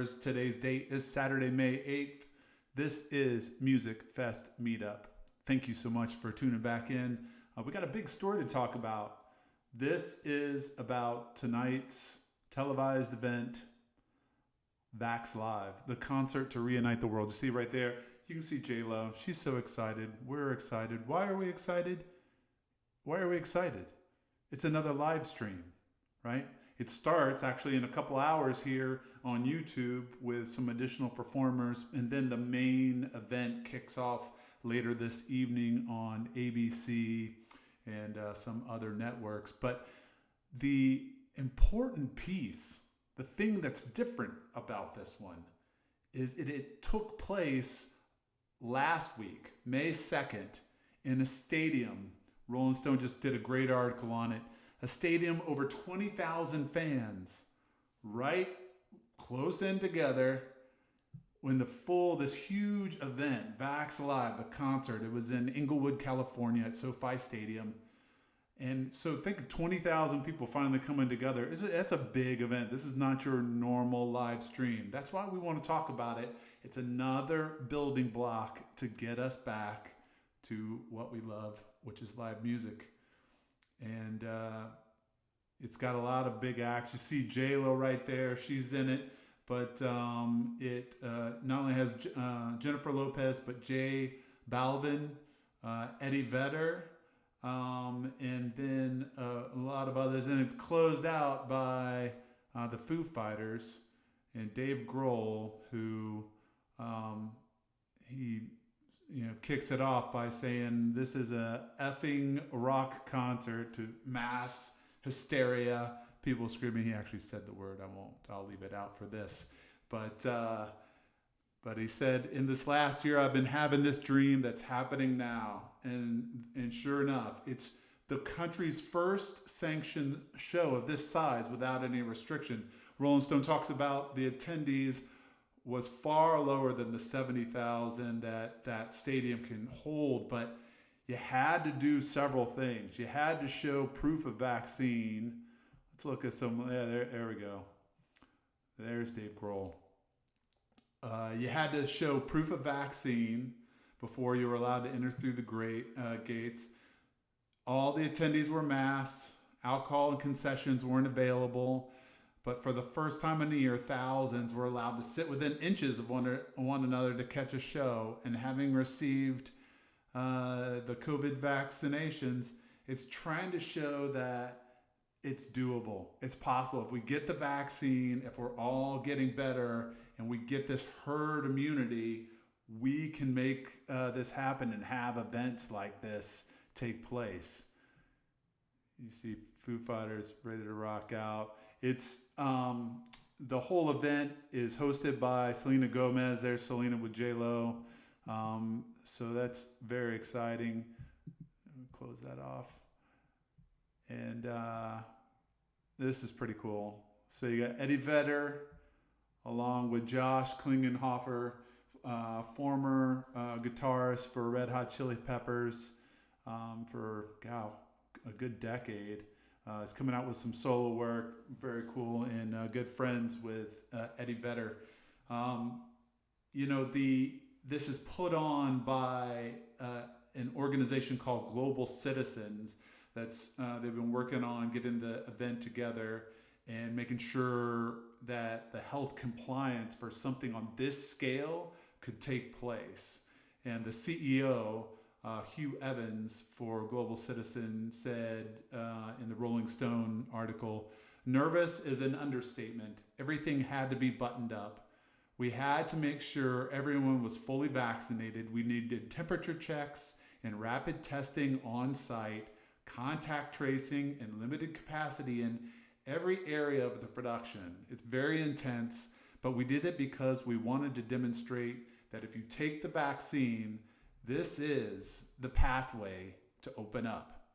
hours. Today's date is Saturday, May 8th. This is Music Fest Meetup. Thank you so much for tuning back in. We got a big story to talk about. This is about tonight's televised event, Vax Live, the concert to reunite the world. You see right there, you can see J-Lo. She's so excited. We're excited. Why are we excited? It's another live stream, right? It starts actually in a couple hours here on YouTube with some additional performers, and then the main event kicks off later this evening on ABC and some other networks. But the important piece, the thing that's different about this one, is it took place last week, May 2nd, in a stadium. Rolling Stone just did a great article on it. A stadium, over 20,000 fans, right close in together when this huge event, Vax Live, the concert, it was in Inglewood, California at SoFi Stadium. And so think of 20,000 people finally coming together. That's a big event. This is not your normal live stream. That's why we want to talk about it. It's another building block to get us back to what we love, which is live music. And it's got a lot of big acts. You see J-Lo right there. She's in it. But it not only has Jennifer Lopez, but Jay Balvin, Eddie Vedder, and then a lot of others. And it's closed out by the Foo Fighters and Dave Grohl, who he kicks it off by saying this is a effing rock concert to mass hysteria. People screaming. He actually said the word. I'll leave it out for this. But he said, in this last year, I've been having this dream that's happening now. And sure enough, it's the country's first sanctioned show of this size without any restriction. Rolling Stone talks about the attendees was far lower than the 70,000 that stadium can hold. But you had to do several things. You had to show proof of vaccine. Let's look at some. Yeah, there we go. There's Dave Grohl. You had to show proof of vaccine before you were allowed to enter through the gates. All the attendees were masked. Alcohol and concessions weren't available. But for the first time in a year, thousands were allowed to sit within inches of one another to catch a show. And having received the COVID vaccinations, it's trying to show that it's doable. It's possible. If we get the vaccine, if we're all getting better and we get this herd immunity, we can make this happen and have events like this take place. You see Foo Fighters ready to rock out. It's the whole event is hosted by Selena Gomez. There's Selena with J-Lo. So that's very exciting. Close that off. And this is pretty cool. So you got Eddie Vedder along with Josh Klingenhofer, former guitarist for Red Hot Chili Peppers for a good decade. He's coming out with some solo work, very cool, and good friends with Eddie Vedder. This is put on by an organization called Global Citizens. They've been working on getting the event together and making sure that the health compliance for something on this scale could take place. And the CEO, Hugh Evans for Global Citizen, said in the Rolling Stone article, "Nervous is an understatement. Everything had to be buttoned up. We had to make sure everyone was fully vaccinated. We needed temperature checks and rapid testing on site, contact tracing, and limited capacity in every area of the production. It's very intense, but we did it because we wanted to demonstrate that if you take the vaccine, this is the pathway to open up,"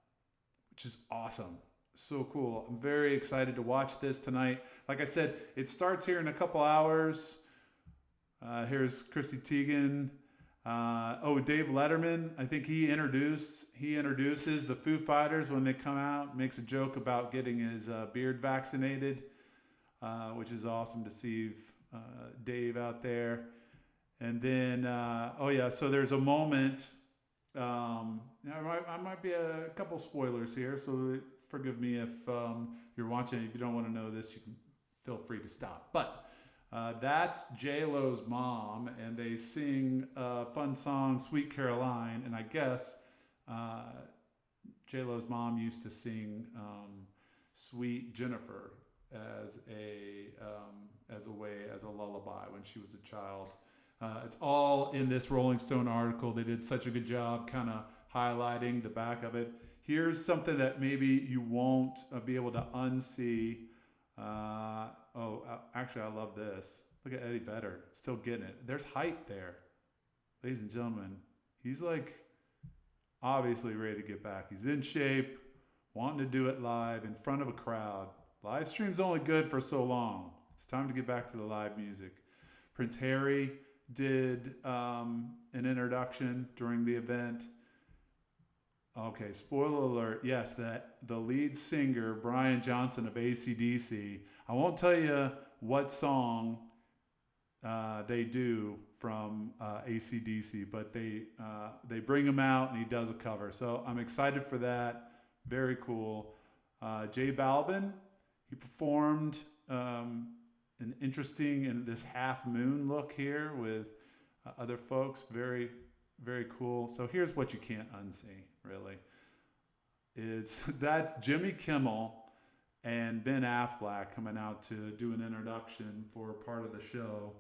which is awesome. So cool. I'm very excited to watch this tonight. Like I said, it starts here in a couple hours. Here's Chrissy Teigen. Dave Letterman, I think he introduces the Foo Fighters when they come out, makes a joke about getting his beard vaccinated, which is awesome to see Dave out there. And then, oh yeah, so there's a moment. I might be a couple spoilers here, so forgive me if you're watching. If you don't want to know this, you can feel free to stop. But that's J-Lo's mom, and they sing a fun song, "Sweet Caroline." And I guess J-Lo's mom used to sing "Sweet Jennifer" as a lullaby when she was a child. It's all in this Rolling Stone article. They did such a good job kind of highlighting the back of it. Here's something that maybe you won't be able to unsee. Actually, I love this. Look at Eddie Vedder, still getting it. There's hype there. Ladies and gentlemen, he's like obviously ready to get back. He's in shape, wanting to do it live in front of a crowd. Live stream's only good for so long. It's time to get back to the live music. Prince Harry did an introduction during the event. Okay, spoiler alert. Yes, that the lead singer, Brian Johnson of AC/DC, I won't tell you what song they do from AC/DC, but they bring him out and he does a cover. So I'm excited for that. Very cool. J Balvin, he performed an interesting in this half moon look here with other folks. Very, very cool. So here's what you can't unsee, really. That's Jimmy Kimmel and Ben Affleck coming out to do an introduction for part of the show.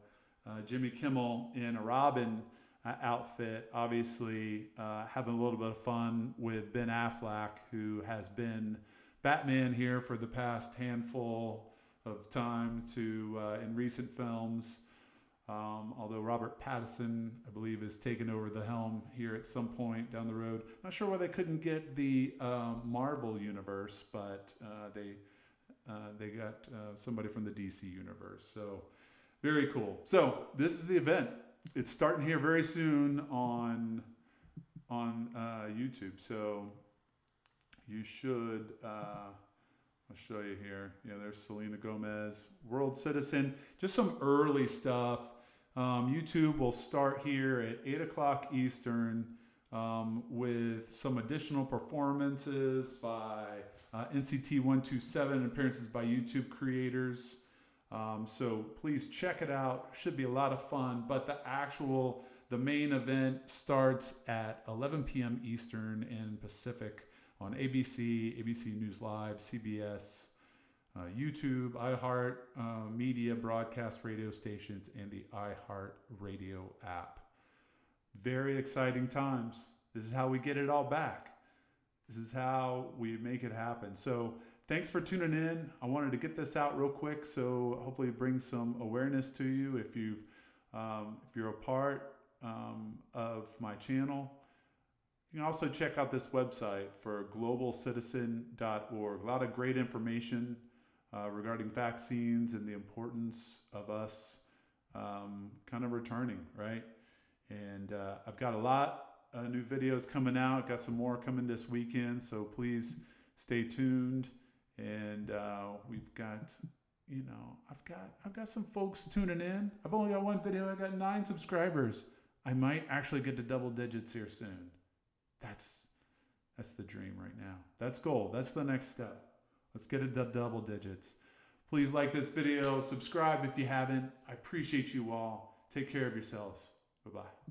Jimmy Kimmel in a Robin outfit, obviously having a little bit of fun with Ben Affleck, who has been Batman here for the past handful of time in recent films. Although Robert Pattinson, I believe, is taking over the helm here at some point down the road. Not sure why they couldn't get the Marvel universe, but they got somebody from the DC universe. So very cool. So this is the event. It's starting here very soon on YouTube. So you should. I'll show you here. Yeah, there's Selena Gomez, World Citizen. Just some early stuff. YouTube will start here at 8 o'clock Eastern with some additional performances by NCT 127, appearances by YouTube creators. So please check it out. Should be a lot of fun. But the main event starts at 11 p.m. Eastern and Pacific on ABC, ABC News Live, CBS, YouTube, iHeart Media broadcast radio stations, and the iHeart Radio app. Very exciting times. This is how we get it all back. This is how we make it happen. So thanks for tuning in. I wanted to get this out real quick, so hopefully bring some awareness to you if you're a part of my channel. You can also check out this website for globalcitizen.org. A lot of great information regarding vaccines and the importance of us kind of returning, right? And I've got a lot of new videos coming out. Got some more coming this weekend, so please stay tuned. And we've got, I've got some folks tuning in. I've only got one video. I got 9 subscribers. I might actually get to double digits here soon. That's the dream right now. That's goal. That's the next step. Let's get it to double digits. Please like this video. Subscribe if you haven't. I appreciate you all. Take care of yourselves. Bye-bye.